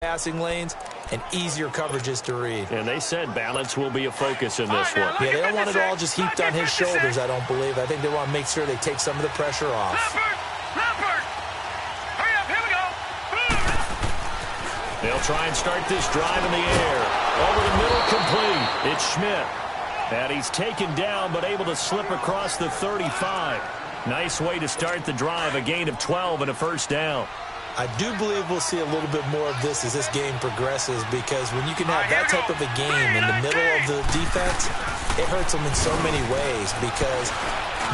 passing lanes and easier coverages to read. And they said balance will be a focus in this one. Yeah, they don't want it all just heaped on his shoulders, I don't believe. I think they want to make sure they take some of the pressure off. Leopard! Hurry up, here we go! They'll try and start this drive in the air. Over the middle, complete. It's Schmidt. And he's taken down, but able to slip across the 35. Nice way to start the drive, a gain of 12 and a first down. I do believe we'll see a little bit more of this as this game progresses, because when you can have that type of a game in the middle of the defense, it hurts them in so many ways, because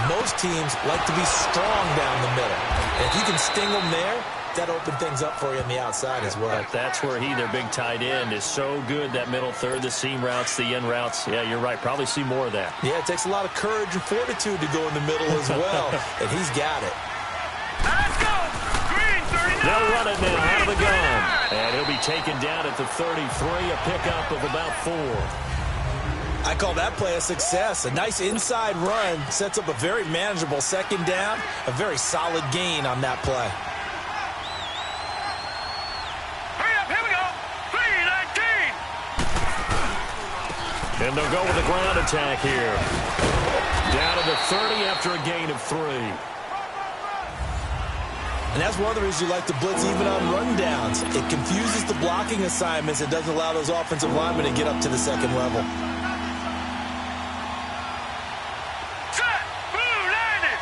most teams like to be strong down the middle. And if you can sting them there, that opens things up for you on the outside as well. But that's where their big tight end, is so good, that middle third, the seam routes, the in routes. Yeah, you're right. Probably see more of that. Yeah, it takes a lot of courage and fortitude to go in the middle as well, and he's got it. Let's go! Green, 39! They'll run it now out of the gun. And he'll be taken down at the 33, a pickup of about 4. I call that play a success. A nice inside run sets up a very manageable second down, a very solid gain on that play. Hurry up, here we go! 3-19! And they'll go with a ground attack here. Down to the 30 after a gain of 3. And that's one of the reasons you like to blitz even on rundowns. It confuses the blocking assignments. It doesn't allow those offensive linemen to get up to the second level. Set! Blue 90!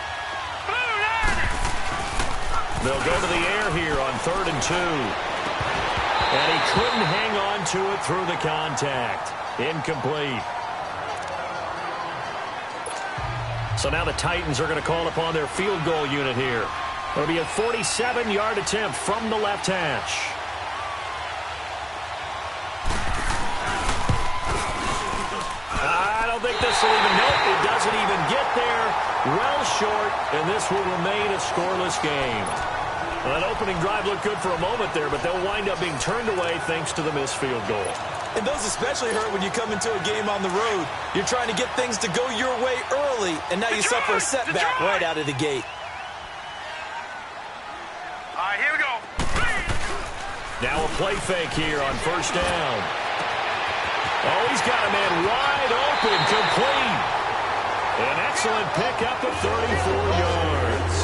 Blue 90! They'll go to the air here on 3rd and 2. And he couldn't hang on to it through the contact. Incomplete. So now the Titans are going to call upon their field goal unit here. It'll be a 47-yard attempt from the left hash. I don't think this will even, nope, it doesn't even get there. Well short, and this will remain a scoreless game. Well, that opening drive looked good for a moment there, but they'll wind up being turned away thanks to the missed field goal. And those especially hurt when you come into a game on the road. You're trying to get things to go your way early, and now you suffer a setback right out of the gate. All right, here we go. Now a play fake here on first down. Oh, he's got a man wide open, complete. An excellent pickup of 34 yards.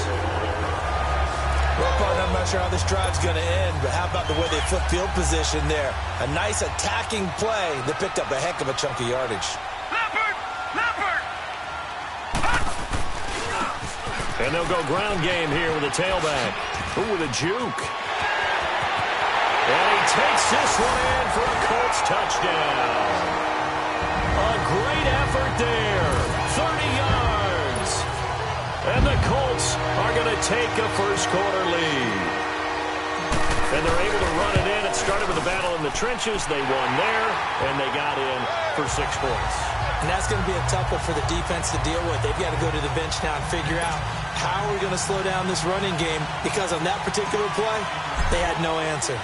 Well, partner, I'm not sure how this drive's going to end, but how about the way they flip field position there? A nice attacking play that picked up a heck of a chunk of yardage. Leopard! Leopard! And they'll go ground game here with a tailback. Ooh, with a juke. And he takes this one in for a Colts touchdown. A great effort there. 30 yards. And the Colts are going to take a first-quarter lead. And they're able to run it in. It started with a battle in the trenches. They won there, and they got in for 6 points. And that's going to be a tough one for the defense to deal with. They've got to go to the bench now and figure out how are we going to slow down this running game, because on that particular play, they had no answer.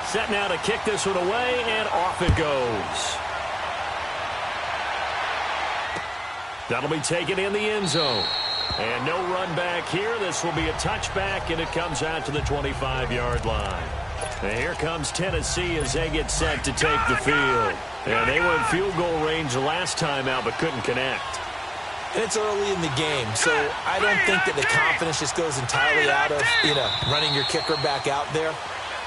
Set now to kick this one away, and off it goes. That'll be taken in the end zone. And no run back here. This will be a touchback, and it comes out to the 25-yard line. And here comes Tennessee as they get set to take the field. And they were in field goal range the last time out, but couldn't connect. And it's early in the game, so I don't think that the confidence just goes entirely out of, running your kicker back out there.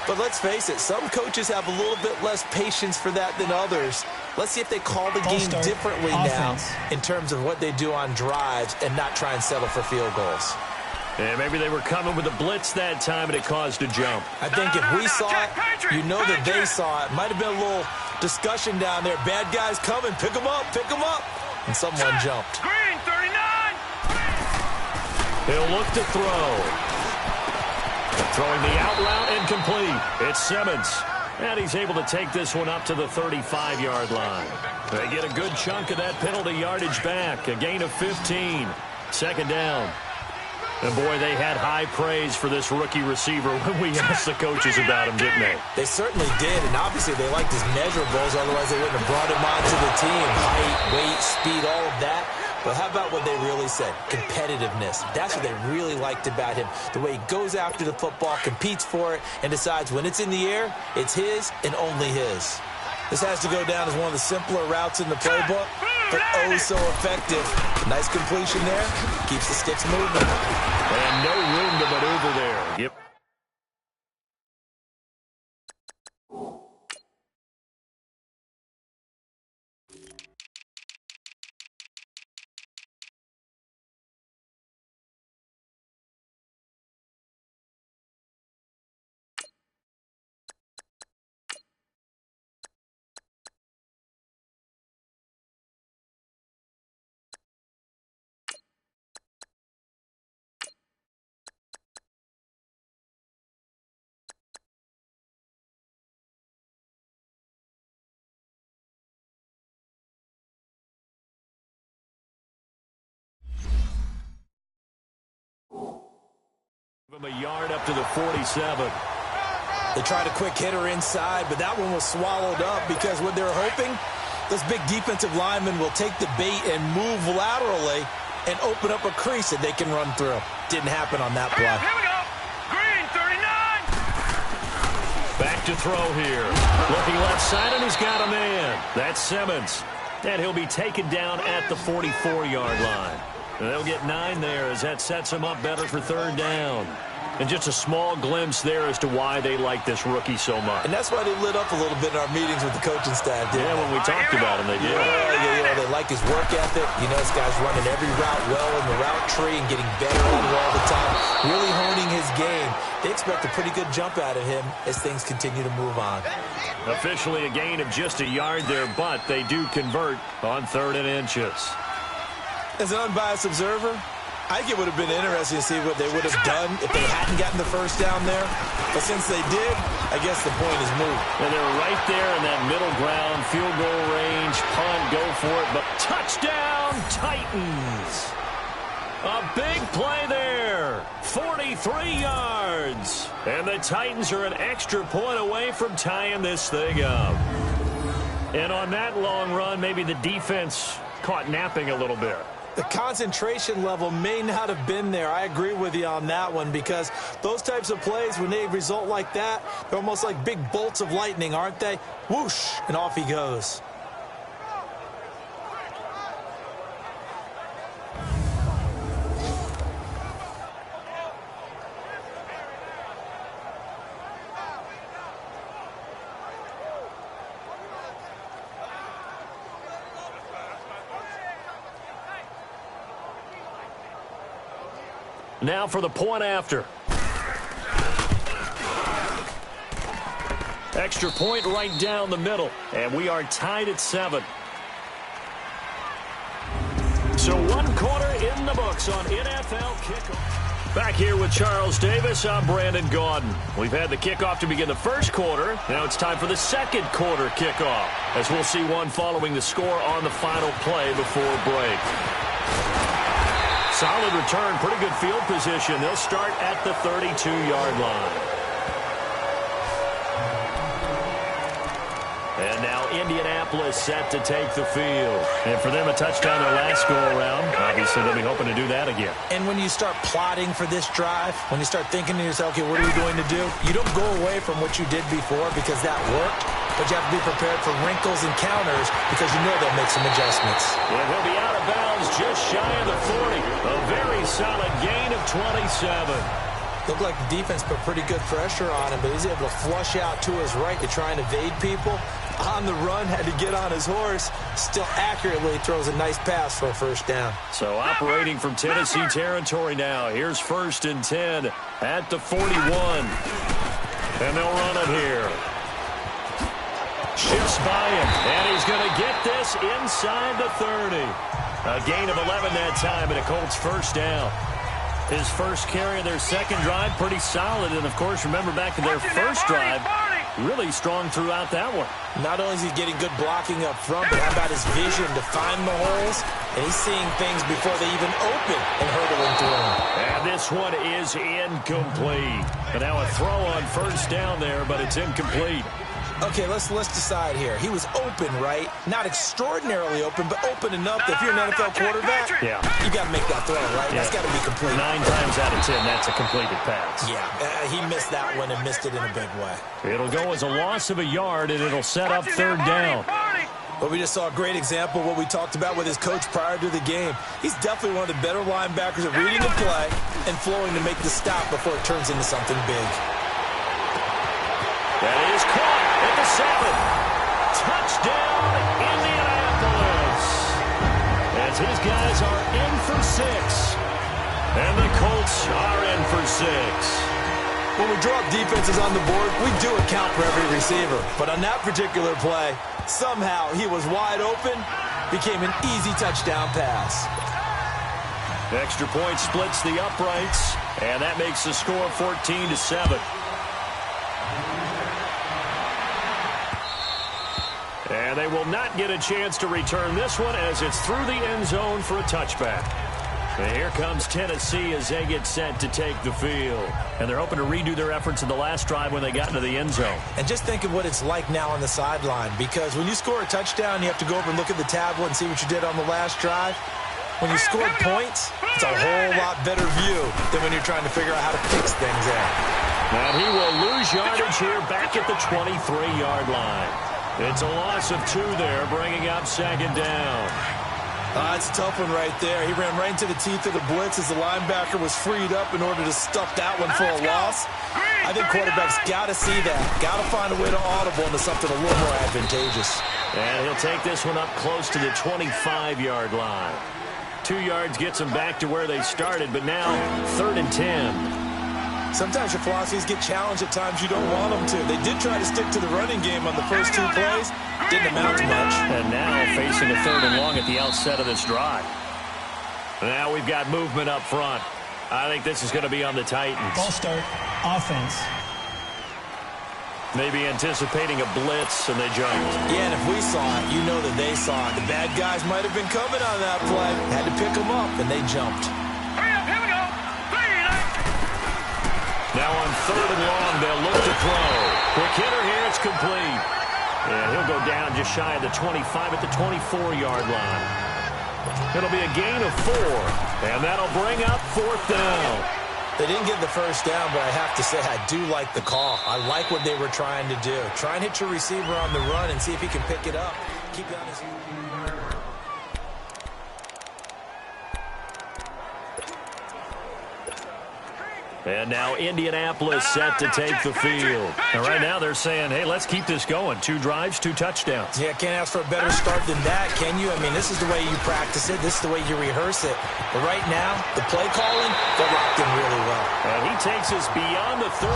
But let's face it, some coaches have a little bit less patience for that than others. Let's see if they call the game differently now in terms of what they do on drives and not try and settle for field goals. And maybe they were coming with a blitz that time, and it caused a jump. I think if we saw it, you know that they saw it. Might have been a little discussion down there. Bad guys coming. Pick them up. Pick them up. And someone jumped. Green, 39! He'll look to throw. Throwing the out route, incomplete. It's Simmons. And he's able to take this one up to the 35-yard line. They get a good chunk of that penalty yardage back. A gain of 15. Second down. And, boy, they had high praise for this rookie receiver when we asked the coaches about him, didn't they? They certainly did, and obviously they liked his measurables. Otherwise, they wouldn't have brought him onto the team. Height, weight, speed, all of that. But how about what they really said? Competitiveness. That's what they really liked about him. The way he goes after the football, competes for it, and decides when it's in the air, it's his and only his. This has to go down as one of the simpler routes in the playbook, but oh so effective. Nice completion there. Keeps the sticks moving. And no room to maneuver there. Yep. A yard up to the 47. They tried a quick hitter inside, but that one was swallowed up because what they're hoping, those big defensive linemen will take the bait and move laterally and open up a crease that they can run through. Didn't happen on that play. Here we go. Green, 39. Back to throw here. Looking left side, and he's got a man. That's Simmons. And he'll be taken down at the 44-yard line. And they'll get 9 there as that sets him up better for third down. And just a small glimpse there as to why they like this rookie so much. And that's why they lit up a little bit in our meetings with the coaching staff. Yeah, when we talked about him, they did. Yeah, they like his work ethic. You know, this guy's running every route well in the route tree and getting better at it all the time. Really honing his game. They expect a pretty good jump out of him as things continue to move on. Officially a gain of just a yard there, but they do convert on 3rd and inches. As an unbiased observer, I think it would have been interesting to see what they would have done if they hadn't gotten the first down there. But since they did, I guess the point is moved. And they're right there in that middle ground, field goal range, punt, go for it. But touchdown, Titans. A big play there, 43 yards. And the Titans are an extra point away from tying this thing up. And on that long run, maybe the defense caught napping a little bit. The concentration level may not have been there. I agree with you on that one because those types of plays, when they result like that, they're almost like big bolts of lightning, aren't they? Whoosh, and off he goes. Now for the point after. Extra point right down the middle. And we are tied at 7. So 1 quarter in the books on NFL Kickoff. Back here with Charles Davis, I'm Brandon Gaudin. We've had the kickoff to begin the first quarter. Now it's time for the second quarter kickoff, as we'll see one following the score on the final play before break. Solid return, pretty good field position. They'll start at the 32-yard line. And now Indianapolis set to take the field. And for them, a touchdown their last go-around. Obviously, they'll be hoping to do that again. And when you start plotting for this drive, when you start thinking to yourself, okay, what are we going to do? You don't go away from what you did before because that worked, but you have to be prepared for wrinkles and counters because you know they'll make some adjustments. And he'll be out of bounds just shy of the 40. A very solid gain of 27. Looked like the defense put pretty good pressure on him, but he's able to flush out to his right to try and evade people. On the run, had to get on his horse. Still accurately throws a nice pass for a first down. So operating from Tennessee territory now. Here's 1st and 10 at the 41. And they'll run it here. Shifts by him, and he's going to get this inside the 30. A gain of 11 that time, and a Colts first down. His first carry of their second drive, pretty solid. And, of course, remember back to their first drive, really strong throughout that one. Not only is he getting good blocking up front, but how about his vision to find the holes? And he's seeing things before they even open and hurdling through them. And this one is incomplete. And now a throw on first down there, but it's incomplete. Okay, let's decide here. He was open, right? Not extraordinarily open, but open enough that if you're an NFL quarterback, you got to make that throw, right? Yeah. That's got to be complete. 9 times out of 10, that's a completed pass. Yeah, he missed that one and missed it in a big way. It'll go as a loss of a yard, and it'll set up third down. But we just saw a great example of what we talked about with his coach prior to the game. He's definitely one of the better linebackers at reading the play and flowing to make the stop before it turns into something big. That is caught at the 7. Touchdown, Indianapolis. As his guys are in for 6. And the Colts are in for 6. When we drop defenses on the board, we do account for every receiver. But on that particular play, somehow he was wide open, became an easy touchdown pass. Extra point splits the uprights, and that makes the score 14-7. And they will not get a chance to return this one as it's through the end zone for a touchback. And here comes Tennessee as they get set to take the field. And they're hoping to redo their efforts in the last drive when they got into the end zone. And just think of what it's like now on the sideline, because when you score a touchdown, you have to go over and look at the tablet and see what you did on the last drive. When you scored points, it's a whole lot better view than when you're trying to figure out how to fix things out. And he will lose yardage here back at the 23-yard line. It's a loss of 2 there, bringing up second down. It's a tough one right there. He ran right into the teeth of the blitz as the linebacker was freed up in order to stuff that one for a loss. I think quarterbacks got to see that. Got to find a way to audible into something a little more advantageous. And he'll take this one up close to the 25-yard line. 2 yards gets them back to where they started, but now 3rd and 10. Sometimes your philosophies get challenged at times you don't want them to. They did try to stick to the running game on the first 2 plays. Didn't amount to much. And now facing a 3rd and long at the outset of this drive. Now we've got movement up front. I think this is going to be on the Titans. Ball start, offense. Maybe anticipating a blitz, and they jumped. Yeah, and if we saw it, you know that they saw it. The bad guys might have been coming on that play. Had to pick them up, and they jumped. Hurry up, here we go. Now on 3rd and long, they'll look to throw. Quick hitter here, it's complete. And he'll go down just shy of the 25 at the 24-yard line. It'll be a gain of 4, and that'll bring up 4th down. They didn't get the first down, but I have to say I do like the call. I like what they were trying to do. Try and hit your receiver on the run and see if he can pick it up. Keep it on his... And now Indianapolis set to take the field. And right now they're saying, hey, let's keep this going. 2 drives, 2 touchdowns. Yeah, can't ask for a better start than that, can you? I mean, this is the way you practice it. This is the way you rehearse it. But right now, the play calling, they're locked in really well. And he takes us beyond the 35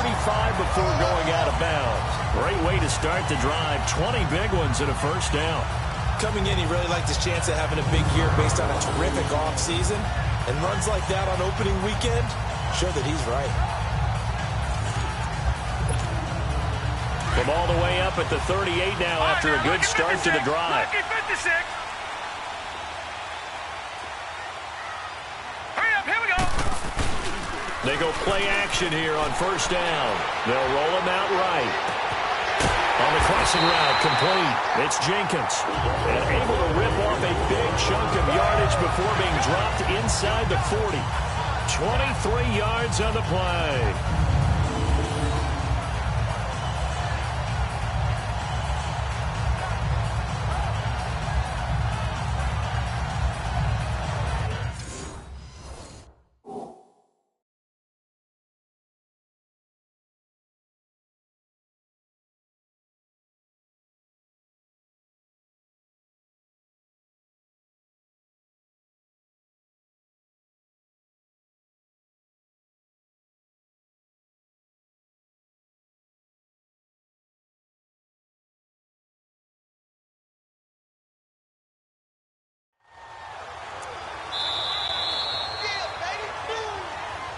before going out of bounds. Great way to start the drive. 20 big ones and a first down. Coming in, he really liked his chance of having a big year based on a terrific offseason. And runs like that on opening weekend show that he's right. From all the way up at the 38 now after a good start to the drive. Hurry up, here we go. They go play action here on first down. They'll roll him out right. On the crossing route, complete. It's Jenkins. And able to rip off a big chunk of yardage before being dropped inside the 40. 23 yards on the play.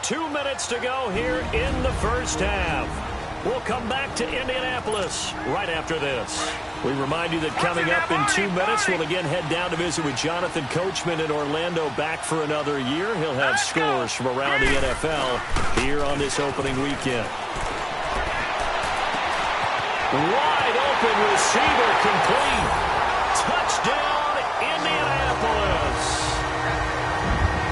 Two minutes to go here in the first half. We'll come back to Indianapolis right after this. We remind you that coming up in 2 minutes, we'll again head down to visit with Jonathan Coachman in Orlando, back for another year. He'll have scores from around the NFL here on this opening weekend. Wide open receiver complete. Touchdown, Indianapolis.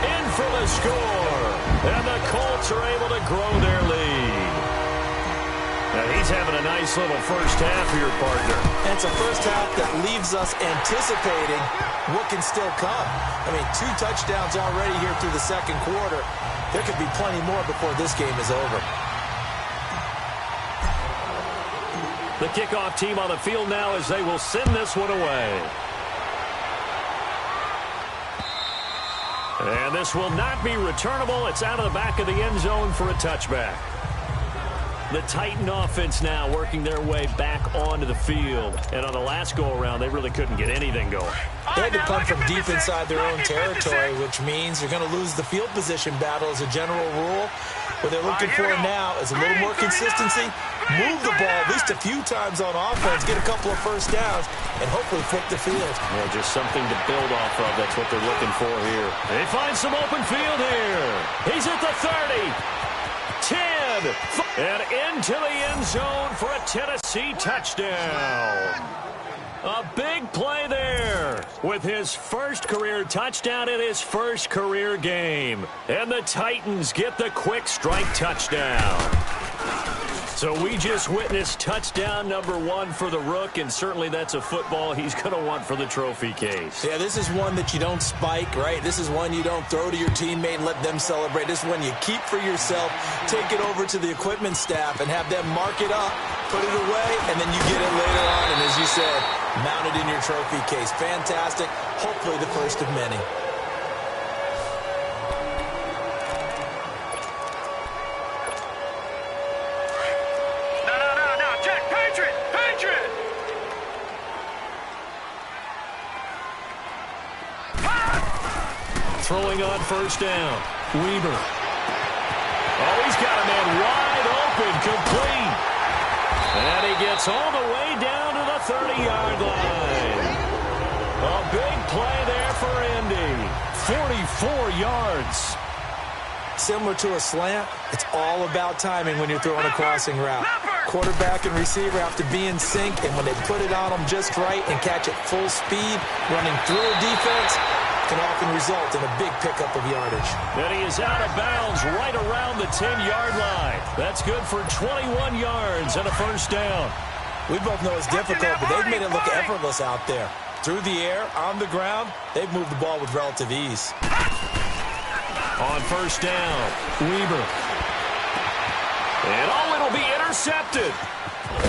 In for the score. And the Colts are able to grow their lead. Now he's having a nice little first half here, partner. And it's a first half that leaves us anticipating what can still come. I mean, 2 touchdowns already here through the second quarter. There could be plenty more before this game is over. The kickoff team on the field now as they will send this one away. And this will not be returnable. It's out of the back of the end zone for a touchback. The Titan offense now working their way back onto the field. And on the last go-around, they really couldn't get anything going. They had to punt from deep inside their own territory, which means you're going to lose the field position battle as a general rule. What they're looking for now is a little more consistency, move the ball at least a few times on offense, get a couple of first downs, and hopefully flip the field. Well, just something to build off of. That's what they're looking for here. They find some open field here. He's at the 30. 10, and into the end zone for a Tennessee touchdown. A big play there with his first career touchdown in his first career game. And the Titans get the quick strike touchdown. So we just witnessed touchdown number 1 for the Rook, and certainly that's a football he's going to want for the trophy case. Yeah, this is one that you don't spike, right? This is one you don't throw to your teammate and let them celebrate. This is one you keep for yourself, take it over to the equipment staff, and have them mark it up, put it away, and then you get it later on, and as you said, mount it in your trophy case. Fantastic. Hopefully the first of many. Throwing on first down. Weber. Oh, he's got a man wide open, complete. And he gets all the way down to the 30-yard line. A big play there for Indy. 44 yards. Similar to a slant, it's all about timing when you're throwing a crossing route. Quarterback and receiver have to be in sync, and when they put it on them just right and catch it full speed, running through a defense, can often result in a big pickup of yardage. And he is out of bounds right around the 10-yard line. That's good for 21 yards and a first down. We both know it's difficult, but they've made it look effortless out there. Through the air, on the ground, they've moved the ball with relative ease. On first down, Weber. And oh, it'll be intercepted.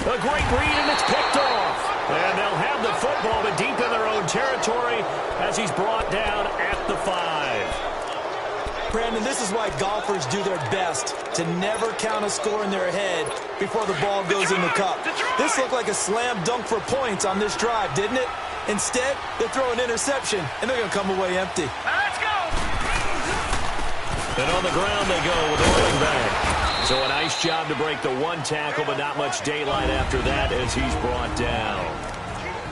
A great read, and it's picked off. And they'll have the football, but deep in their own territory as he's brought down at the 5. Brandon, this is why golfers do their best to never count a score in their head before the ball goes in the cup. This looked like a slam dunk for points on this drive, didn't it? Instead, they throw an interception, and they're going to come away empty. Let's go! And on the ground they go with a running back. So a nice job to break the 1 tackle, but not much daylight after that as he's brought down.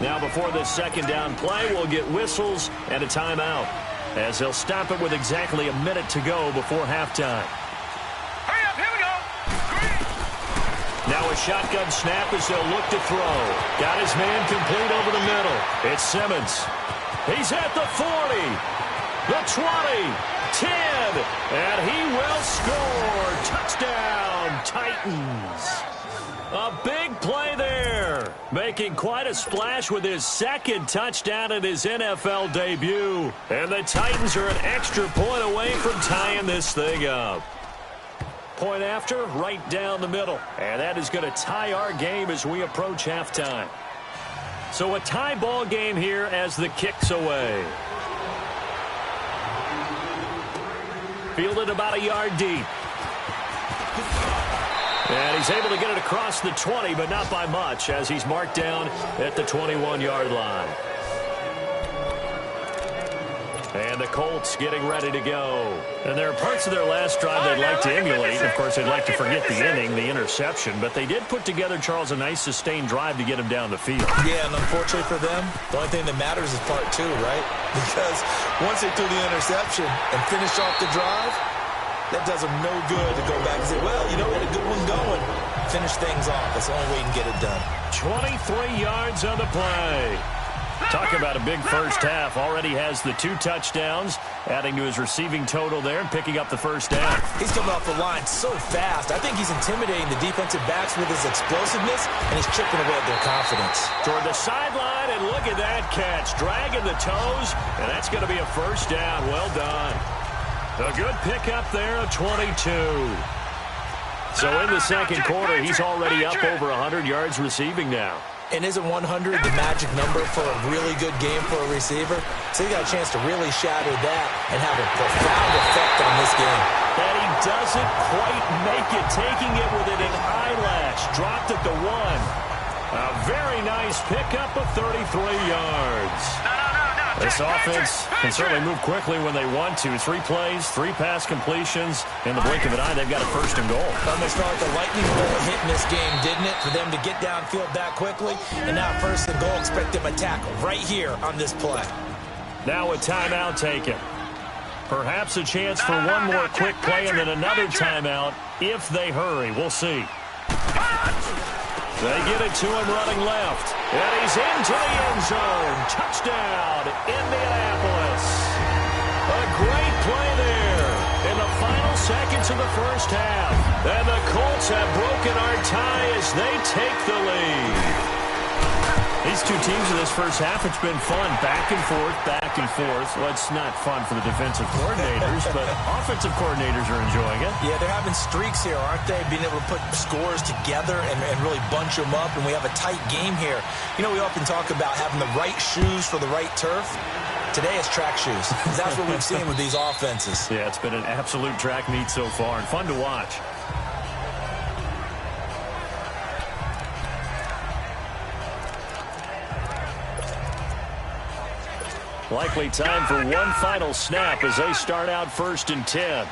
Now before this second down play, we'll get whistles and a timeout, as they'll stop it with exactly a minute to go before halftime. Hurry up, here we go! Now a shotgun snap as they'll look to throw. Got his man complete over the middle. It's Simmons. He's at the 40, the 20, 10, and he will score. Touchdown, Titans. A big play there, making quite a splash with his second touchdown in his NFL debut. And the Titans are an extra point away from tying this thing up. Point after, right down the middle. And that is going to tie our game as we approach halftime. So a tie ball game here as the kick's away. Fielded about a yard deep. And he's able to get it across the 20, but not by much, as he's marked down at the 21-yard line. And the Colts getting ready to go. And there are parts of their last drive they'd like to emulate. And of course, they'd like to forget the inning, the interception. But they did put together, Charles, a nice sustained drive to get him down the field. Yeah, and unfortunately for them, the only thing that matters is part 2, right? Because once they threw the interception and finished off the drive, that does them no good to go back and say, well, you know, we had a good one going. finish things off. That's the only way you can get it done. 23 yards on the play. Talk about a big first half. Already has the 2 touchdowns, adding to his receiving total there and picking up the first down. He's coming off the line so fast. I think he's intimidating the defensive backs with his explosiveness, and he's chipping away at their confidence. Toward the sideline, and look at that catch. Dragging the toes, and that's going to be a first down. Well done. A good pickup there of 22. So in the second quarter, he's already up over 100 yards receiving now. And isn't 100 the magic number for a really good game for a receiver? So he got a chance to really shatter that and have a profound effect on this game. And he doesn't quite make it, taking it within an eyelash. Dropped at the 1. A very nice pickup of 33 yards. This offense can certainly move quickly when they want to. 3 plays, 3 pass completions. In the blink of an eye, they've got a first and goal. Almost felt like the lightning bolt hit in this game, didn't it? For them to get downfield that quickly. And now first and goal, expect them to tackle right here on this play. Now a timeout taken. Perhaps a chance for one more quick play and then another timeout if they hurry. We'll see. They get it to him running left. And he's into the end zone. Touchdown, Indianapolis. A great play there in the final seconds of the first half. And the Colts have broken our tie as they take the lead. These two teams in this first half, it's been fun. Back and forth, back and forth. Well, it's not fun for the defensive coordinators, but offensive coordinators are enjoying it. Yeah, they're having streaks here, aren't they? Being able to put scores together and really bunch them up, and we have a tight game here. You know, we often talk about having the right shoes for the right turf. Today it's track shoes. That's what we've seen with these offenses. Yeah, it's been an absolute track meet so far and fun to watch. Likely time for one final snap as they start out 1st and 10.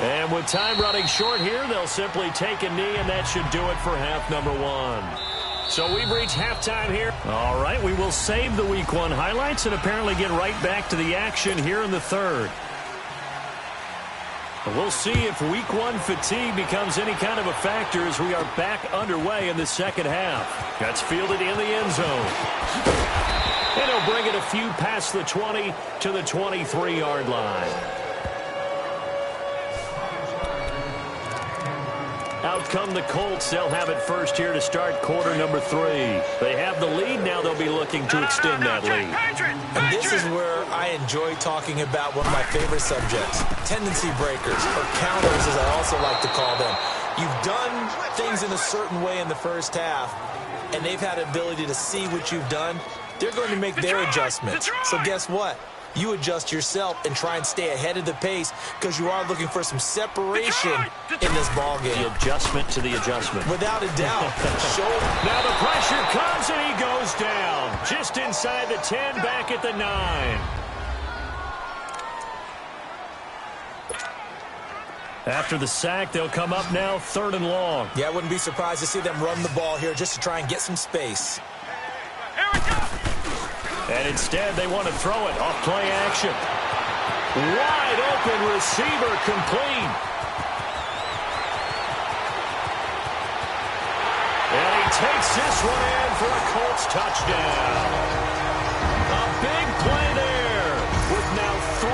And with time running short here, they'll simply take a knee, and that should do it for half number 1. So we've reached halftime here. All right, we will save the Week 1 highlights and apparently get right back to the action here in the third. We'll see if Week 1 fatigue becomes any kind of a factor as we are back underway in the second half. That's fielded in the end zone. And he'll bring it a few past the 20 to the 23-yard line. Out come the Colts. They'll have it first here to start quarter number 3. They have the lead. Now they'll be looking to extend that lead. And this is where I enjoy talking about one of my favorite subjects, tendency breakers, or counters as I also like to call them. You've done things in a certain way in the first half, and they've had an ability to see what you've done. They're going to make their adjustments. So guess what? You adjust yourself and try and stay ahead of the pace because you are looking for some separation in this ball game. The adjustment to the adjustment. Without a doubt. Now the pressure comes and he goes down. Just inside the 10, back at the 9. After the sack, they'll come up now 3rd and long. Yeah, I wouldn't be surprised to see them run the ball here just to try and get some space. Here we go. And instead, they want to throw it off play action. Wide open receiver complete. And he takes this one in for a Colts touchdown. A big play there with now 3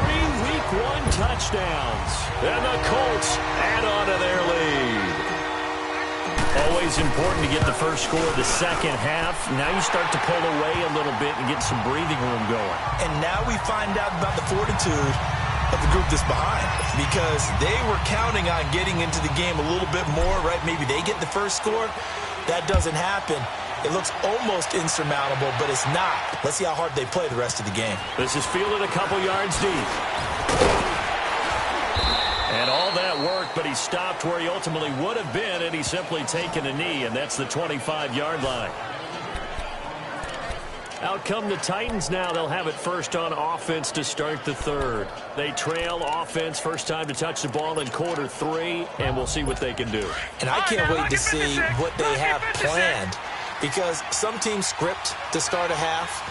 Week 1 touchdowns. And the Colts add on to their lead. Always important to get the first score of the second half. Now you start to pull away a little bit and get some breathing room going. And now we find out about the fortitude of the group that's behind, because they were counting on getting into the game a little bit more, right? Maybe they get the first score. That doesn't happen. It looks almost insurmountable, but it's not. Let's see how hard they play the rest of the game. This is fielded a couple yards deep. And all that work, but he stopped where he ultimately would have been, and he's simply taken a knee, and that's the 25-yard line. Out come the Titans now. They'll have it first on offense to start the third. They trail offense, first time to touch the ball in quarter 3, and we'll see what they can do. And I can't wait to see what they have planned, because some teams script to start a half,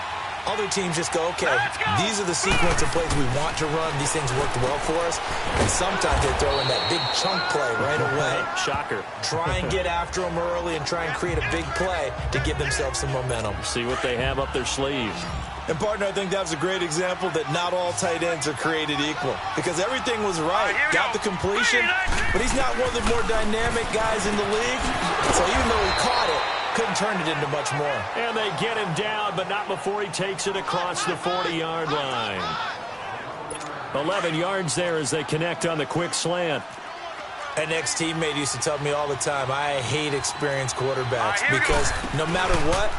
Other teams just go, okay, these are the sequence of plays we want to run. These things worked well for us. And sometimes they throw in that big chunk play right away. Shocker. Try and get after them early and try and create a big play to give themselves some momentum. See what they have up their sleeves. And, partner, I think that was a great example that not all tight ends are created equal. Because everything was right. Got the completion, but he's not one of the more dynamic guys in the league. So even though he caught it, couldn't turn it into much more. And they get him down, but not before he takes it across the 40-yard line. 11 yards there as they connect on the quick slant. An ex-teammate used to tell me all the time, I hate experienced quarterbacks because no matter what,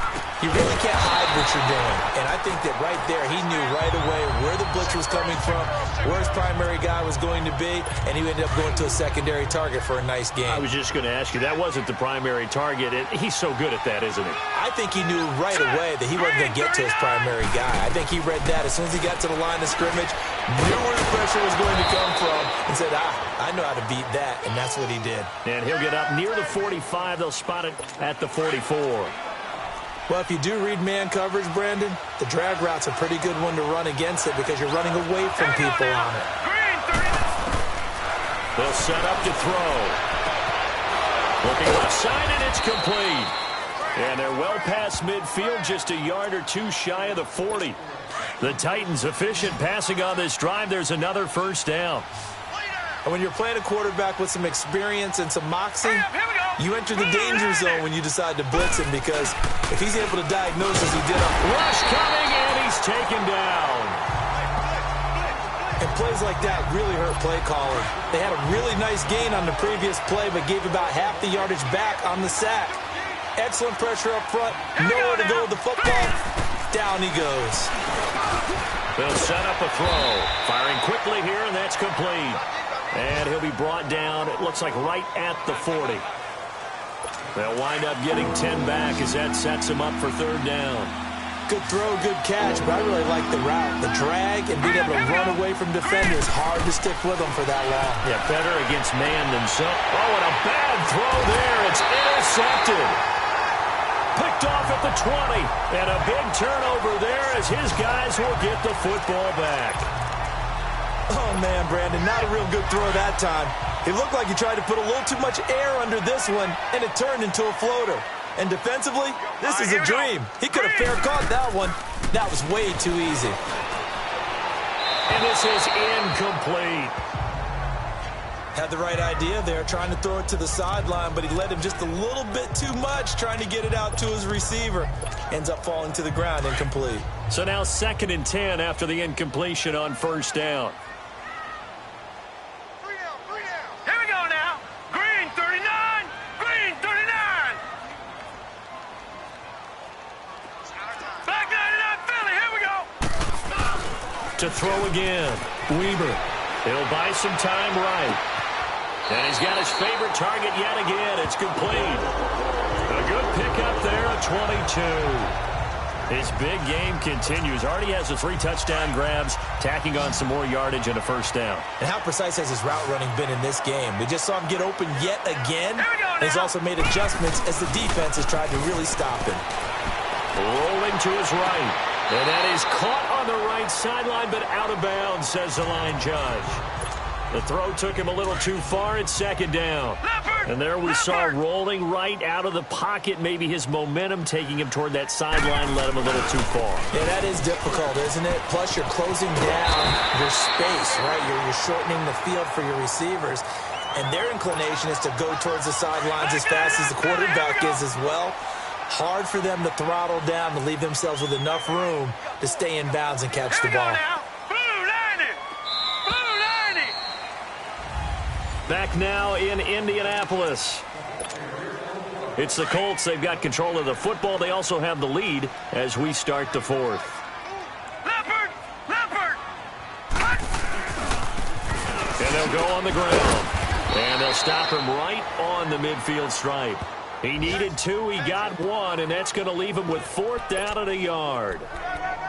you really can't hide what you're doing. And I think that right there, he knew right away where the blitz was coming from, where his primary guy was going to be, and he ended up going to a secondary target for a nice game. I was just going to ask you, that wasn't the primary target. He's so good at that, isn't he? I think he knew right away that he wasn't going to get to his primary guy. I think he read that as soon as he got to the line of scrimmage, knew where the pressure was going to come from, and said, I know how to beat that. And that's what he did. And he'll get up near the 45. They'll spot it at the 44. Well, if you do read man coverage, Brandon, the drag route's a pretty good one to run against it because you're running away from people on it. They'll set up to throw. Looking left side, and it's complete. And they're well past midfield, just a yard or two shy of the 40. The Titans efficient passing on this drive. There's another first down. And when you're playing a quarterback with some experience and some moxie, you enter the danger zone when you decide to blitz him because if he's able to diagnose as he did rush coming, and he's taken down. And plays like that really hurt play calling. They had a really nice gain on the previous play but gave about half the yardage back on the sack. Excellent pressure up front, nowhere to go with the football. Down he goes. They'll set up a throw. Firing quickly here, and that's complete. And he'll be brought down, it looks like right at the 40. They'll wind up getting 10 back as that sets him up for third down. Good throw, good catch, but I really like the route. The drag and being able to run away from defenders, hard to stick with them for that long. Yeah, better against man than so. Oh, and a bad throw there. It's intercepted. Picked off at the 20. And a big turnover there as his guys will get the football back. Oh, man, Brandon, not a real good throw that time. It looked like he tried to put a little too much air under this one, and it turned into a floater. And defensively, this is a dream. He could have fair caught that one. That was way too easy. And this is incomplete. Had the right idea there, trying to throw it to the sideline, but he led him just a little bit too much, trying to get it out to his receiver. Ends up falling to the ground, incomplete. So now 2nd and 10 after the incompletion on first down. Here we go now. Green 39. Green 39. Black 99 Philly. Here we go. To throw again. Weaver. He'll buy some time right. And he's got his favorite target yet again. It's complete. A good pickup there at 22. His big game continues. Already has the 3 touchdown grabs, tacking on some more yardage and a first down. And how precise has his route running been in this game? We just saw him get open yet again. And he's also made adjustments as the defense has tried to really stop him. Rolling to his right. And that is caught on the right sideline, but out of bounds, says the line judge. The throw took him a little too far. It's 2nd down. And there we saw rolling right out of the pocket. Maybe his momentum taking him toward that sideline led him a little too far. Yeah, that is difficult, isn't it? Plus, you're closing down your space, right? You're shortening the field for your receivers. And their inclination is to go towards the sidelines as fast as the quarterback is as well. Hard for them to throttle down to leave themselves with enough room to stay in bounds and catch the ball. Back now in Indianapolis. It's the Colts. They've got control of the football. They also have the lead as we start the 4th. Leopard! Leopard! And they'll go on the ground. And they'll stop him right on the midfield stripe. He needed 2, he got 1, and that's going to leave him with 4th down at a yard.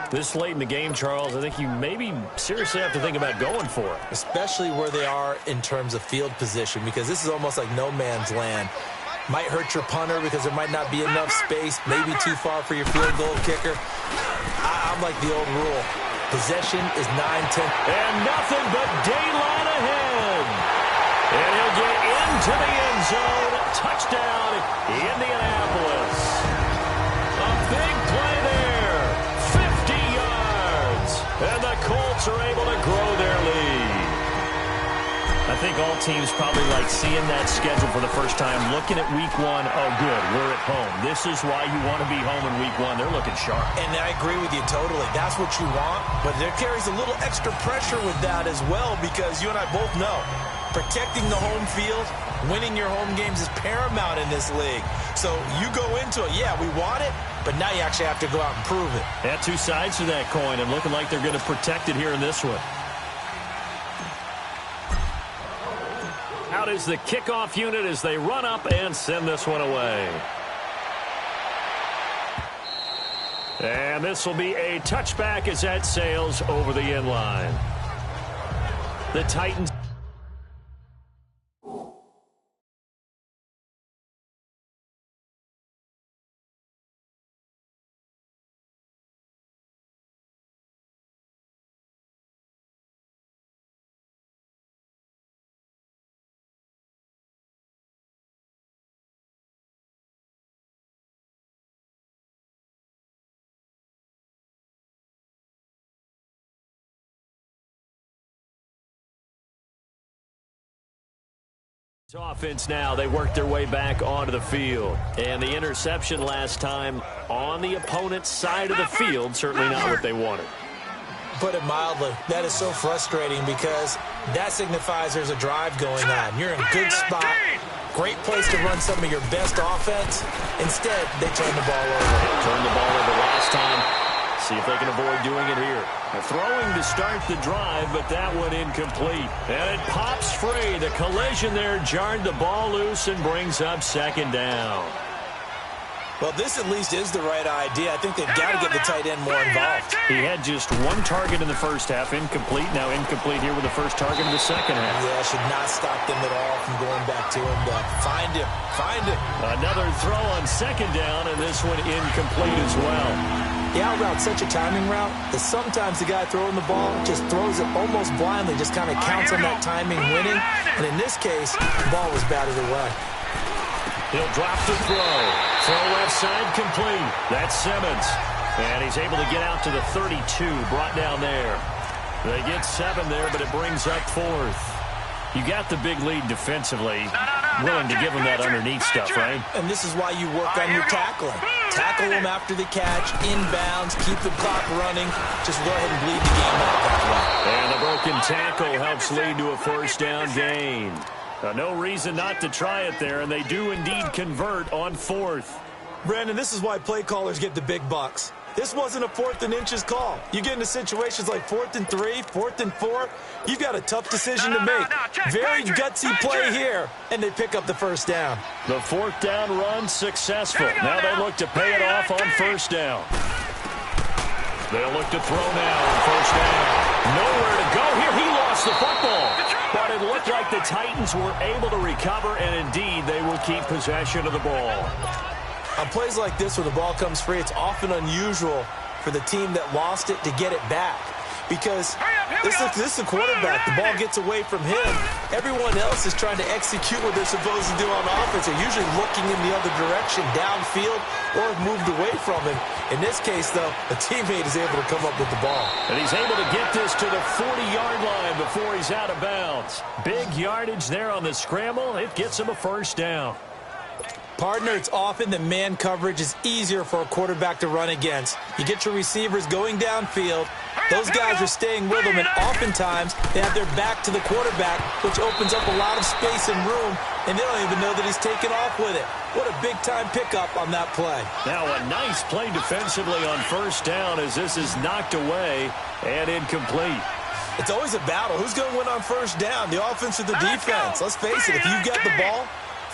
This late in the game, Charles, I think you maybe seriously have to think about going for it. Especially where they are in terms of field position, because this is almost like no man's land. Might hurt your punter because there might not be enough space, maybe too far for your field goal kicker. I'm sound like the old rule. Possession is 9-10. And nothing but daylight ahead. And he'll get into the end zone. Touchdown, Indianapolis. A big play there. 50 yards. And the Colts are able to grow their lead. I think all teams probably like seeing that schedule for the first time, looking at week one. Oh, good, we're at home. This is why you want to be home in week one. They're looking sharp. And I agree with you totally. That's what you want, but there carries a little extra pressure with that as well, because you and I both know protecting the home field, winning your home games is paramount in this league. So you go into it, yeah, we want it, but now you actually have to go out and prove it. Had two sides to that coin, and looking like they're going to protect it here in this one. Out is the kickoff unit as they run up and send this one away. And this will be a touchback as that sails over the end line. The Titans. Offense now, they work their way back onto the field. And the interception last time on the opponent's side of the field, certainly not what they wanted. Put it mildly, that is so frustrating because that signifies there's a drive going on. You're in a good spot, great place to run some of your best offense. Instead, they turn the ball over. Turned the ball over last time. See if they can avoid doing it here. They're throwing to start the drive, but that one incomplete. And it pops free. The collision there jarred the ball loose and brings up second down. Well, this at least is the right idea. I think they've got to get the tight end more involved. He had just one target in the first half, incomplete. Now incomplete here with the first target in the second half. Yeah, should not stop them at all from going back to him. Find him. Find him. Another throw on second down, and this one incomplete as well. The out route's such a timing route that sometimes the guy throwing the ball just throws it almost blindly, just kind of counts on that timing winning. And in this case, the ball was batted away. He'll drop the throw. Throw left side complete. That's Simmons. And he's able to get out to the 32, brought down there. They get 7 there, but it brings up 4th. You got the big lead defensively. Willing to give them that underneath stuff, right? And this is why you work on your tackling. Tackle them after the catch, inbounds, keep the clock running. Just go ahead and bleed the game out that way. And the broken tackle helps lead to a first down gain. No reason not to try it there, and they do indeed convert on 4th. Brandon, this is why play callers get the big bucks. This wasn't a 4th and inches call. You get into situations like 4th and 3, 4th and 4. You've got a tough decision to make. Very gutsy play here, and they pick up the first down. The 4th down run successful. Now they look to pay it off on first down. They'll look to throw now on first down. Nowhere to go here. He lost the football. But it looked like the Titans were able to recover, and indeed they will keep possession of the ball. On plays like this where the ball comes free, it's often unusual for the team that lost it to get it back. Because this is the quarterback. The ball gets away from him. Everyone else is trying to execute what they're supposed to do on offense. They're usually looking in the other direction, downfield, or have moved away from him. In this case, though, a teammate is able to come up with the ball. And he's able to get this to the 40-yard line before he's out of bounds. Big yardage there on the scramble. It gets him a first down. Partner, it's often that man coverage is easier for a quarterback to run against. You get your receivers going downfield. Those guys are staying with them, and oftentimes they have their back to the quarterback, which opens up a lot of space and room, and they don't even know that he's taken off with it. What a big-time pickup on that play. Now a nice play defensively on first down as this is knocked away and incomplete. It's always a battle. Who's going to win on first down, the offense or the defense? Let's face it, if you've got the ball,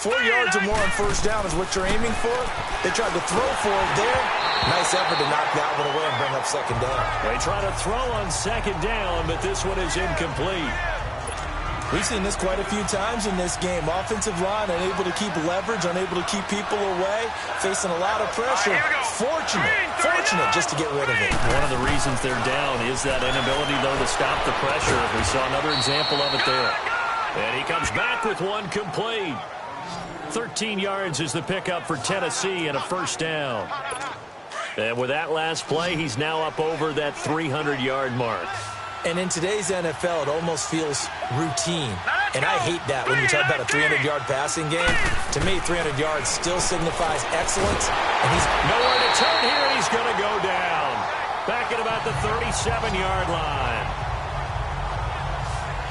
4 yards or more on first down is what you're aiming for. They tried to throw for it there. Nice effort to knock that one away and bring up second down. They try to throw on second down, but this one is incomplete. We've seen this quite a few times in this game. Offensive line unable to keep leverage, unable to keep people away, facing a lot of pressure. Fortunate just to get rid of it. One of the reasons they're down is that inability, though, to stop the pressure. We saw another example of it there. And he comes back with one complete. 13 yards is the pickup for Tennessee and a first down. And with that last play, he's now up over that 300-yard mark. And in today's NFL, it almost feels routine. And I hate that when you talk about a 300-yard passing game. To me, 300 yards still signifies excellence. And he's nowhere to turn here, and he's going to go down. Back at about the 37-yard line.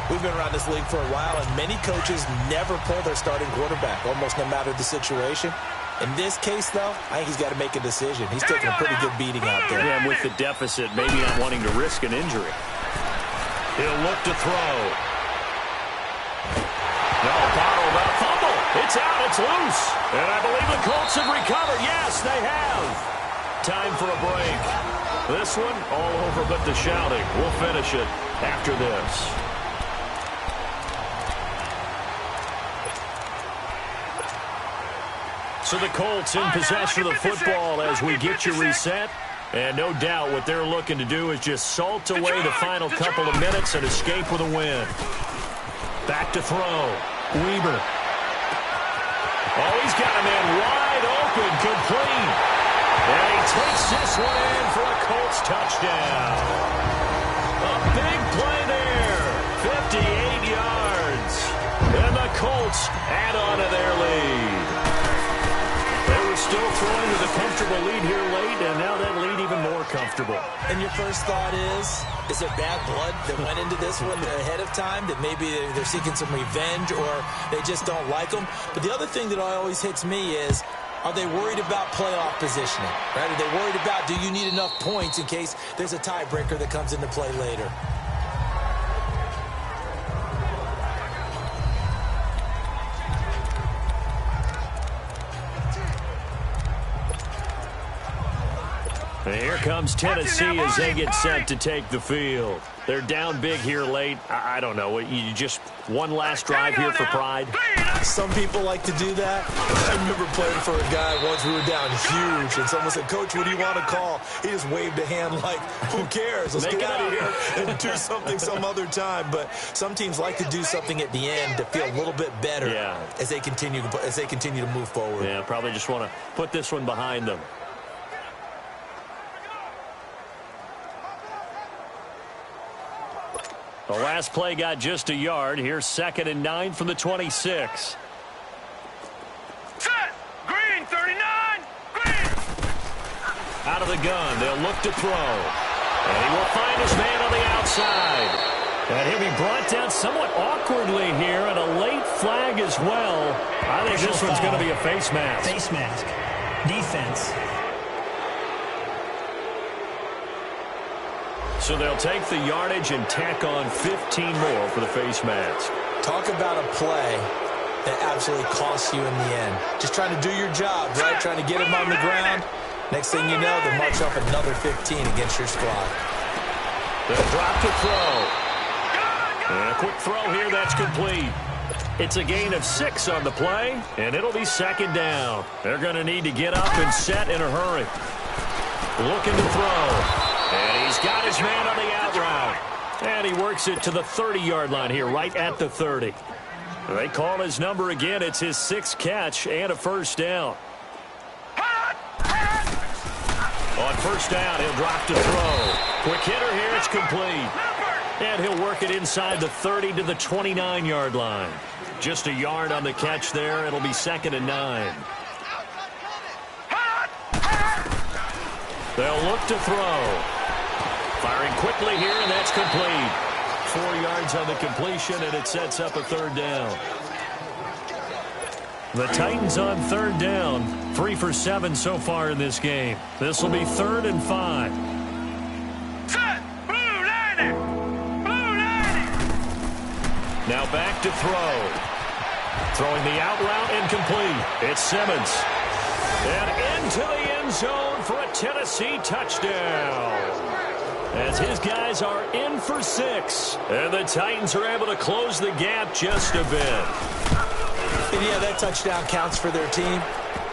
We've been around this league for a while, and many coaches never pull their starting quarterback, almost no matter the situation. In this case, though, I think he's got to make a decision. He's taking a pretty good beating out there. Yeah, and with the deficit, maybe not wanting to risk an injury. He'll look to throw. No, bottle about fumble. It's out. It's loose. And I believe the Colts have recovered. Yes, they have. Time for a break. This one all over but the shouting. We'll finish it after this. So the Colts in possession of the football as we get you reset. And no doubt what they're looking to do is just salt away the final couple of minutes and escape with a win. Back to throw. Weber. Oh, he's got a man wide open, complete. And he takes this one in for a Colts touchdown. A big play there. 58 yards. And the Colts add on to their lead. They were still throwing with a comfortable lead here late, and now that lead even more comfortable. And your first thought is it bad blood that went into this one ahead of time, that maybe they're seeking some revenge or they just don't like them? But the other thing that always hits me is, are they worried about playoff positioning? Right? Are they worried about, do you need enough points in case there's a tiebreaker that comes into play later? And here comes Tennessee as they get set to take the field. They're down big here late. I don't know. You just one last drive here for pride. Some people like to do that. I remember playing for a guy once. We were down huge, and someone said, "Coach, what do you want to call?" He just waved a hand like, "Who cares? Let's get out of here and do something some other time." But some teams like to do something at the end to feel a little bit better as they continue to move forward. Yeah, probably just want to put this one behind them. The last play got just a yard. Here's 2nd and 9 from the 26. Set! Green, 39! Green! Out of the gun. They'll look to throw. And he will find his man on the outside. And he'll be brought down somewhat awkwardly here, and a late flag as well. I think this one's going to be a face mask. Face mask. Defense. So they'll take the yardage and tack on 15 more for the face mask. Talk about a play that absolutely costs you in the end. Just trying to do your job, right? Trying to get him on the ground. Next thing you know, they'll march off another 15 against your squad. They'll drop to throw. And a quick throw here, that's complete. It's a gain of 6 on the play, and it'll be 2nd down. They're going to need to get up and set in a hurry. Looking to throw. And he's got his man on the out route. And he works it to the 30-yard line here, right at the 30. They call his number again. It's his 6th catch and a first down. On first down, he'll drop to throw. Quick hitter here, it's complete. And he'll work it inside the 30 to the 29-yard line. Just a yard on the catch there. It'll be 2nd and 9. They'll look to throw. Firing quickly here, and that's complete. 4 yards on the completion, and it sets up a 3rd down. The Titans on 3rd down. 3 for 7 so far in this game. This will be 3rd and 5. Set! Blue 90! Blue 90! Now back to throw. Throwing the out route incomplete. It's Simmons. And into the end zone for a Tennessee touchdown. as his guys are in for 6. And the Titans are able to close the gap just a bit. And yeah, that touchdown counts for their team,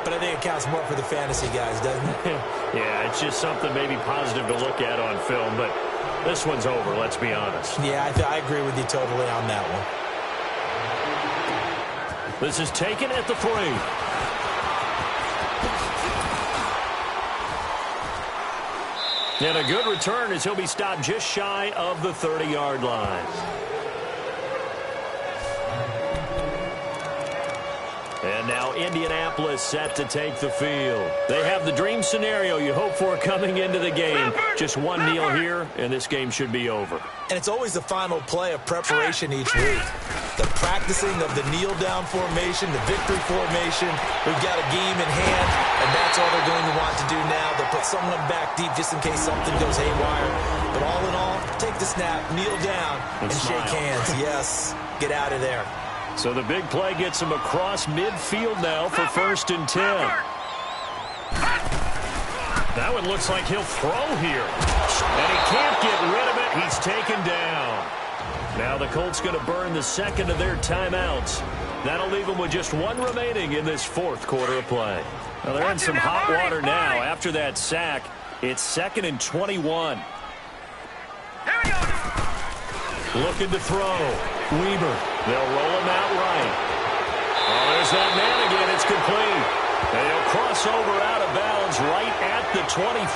but I think it counts more for the fantasy guys, doesn't it? Yeah, it's just something maybe positive to look at on film, but this one's over, let's be honest. Yeah, I agree with you totally on that one. This is taken at the 3. And a good return as he'll be stopped just shy of the 30-yard line. And now Indianapolis set to take the field. They have the dream scenario you hope for coming into the game. Just one kneel here, and this game should be over. And it's always the final play of preparation each week. The practicing of the kneel-down formation, the victory formation. We've got a game in hand, and that's all they're going to want to do now. They'll put someone back deep just in case something goes haywire. But all in all, take the snap, kneel down, and shake hands. Yes, get out of there. So the big play gets him across midfield now for 1st and 10. That one looks like he'll throw here. And he can't get rid of it. He's taken down. Now the Colts going to burn the second of their timeouts. That'll leave them with just one remaining in this 4th quarter of play. Well, they're in some hot water now. After that sack, it's 2nd and 21. Looking to throw. Weber. They'll roll him out right. Oh, there's that man again. It's complete. And he'll cross over out of bounds right at the 25.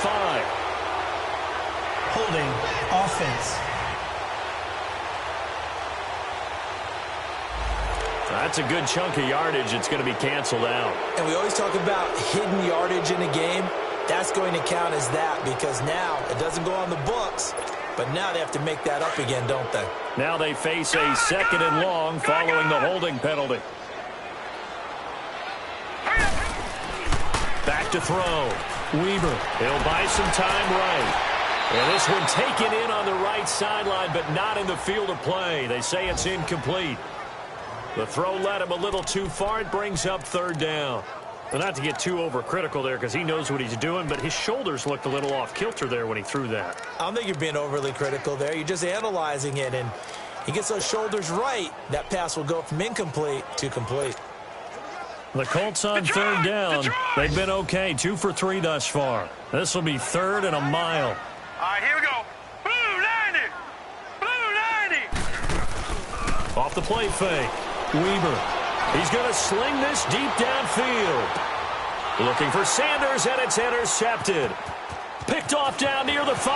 Holding offense. That's a good chunk of yardage. It's going to be canceled out. And we always talk about hidden yardage in a game. That's going to count as that because now it doesn't go on the books, but now they have to make that up again, don't they? Now they face a 2nd and long following the holding penalty. Back to throw. Weber. He'll buy some time right. And this one taken in on the right sideline, but not in the field of play. They say it's incomplete. The throw led him a little too far. It brings up 3rd down. Well, not to get too overcritical there because he knows what he's doing, but his shoulders looked a little off kilter there when he threw that. I don't think you're being overly critical there. You're just analyzing it, and he gets those shoulders right. That pass will go from incomplete to complete. The Colts on 3rd down. They've been okay, 2 for 3 thus far. This will be 3rd and a mile. All right, here we go. Blue 90. Blue 90. Off the play fake. Weber. He's going to sling this deep downfield. Looking for Sanders, and it's intercepted. Picked off down near the 5.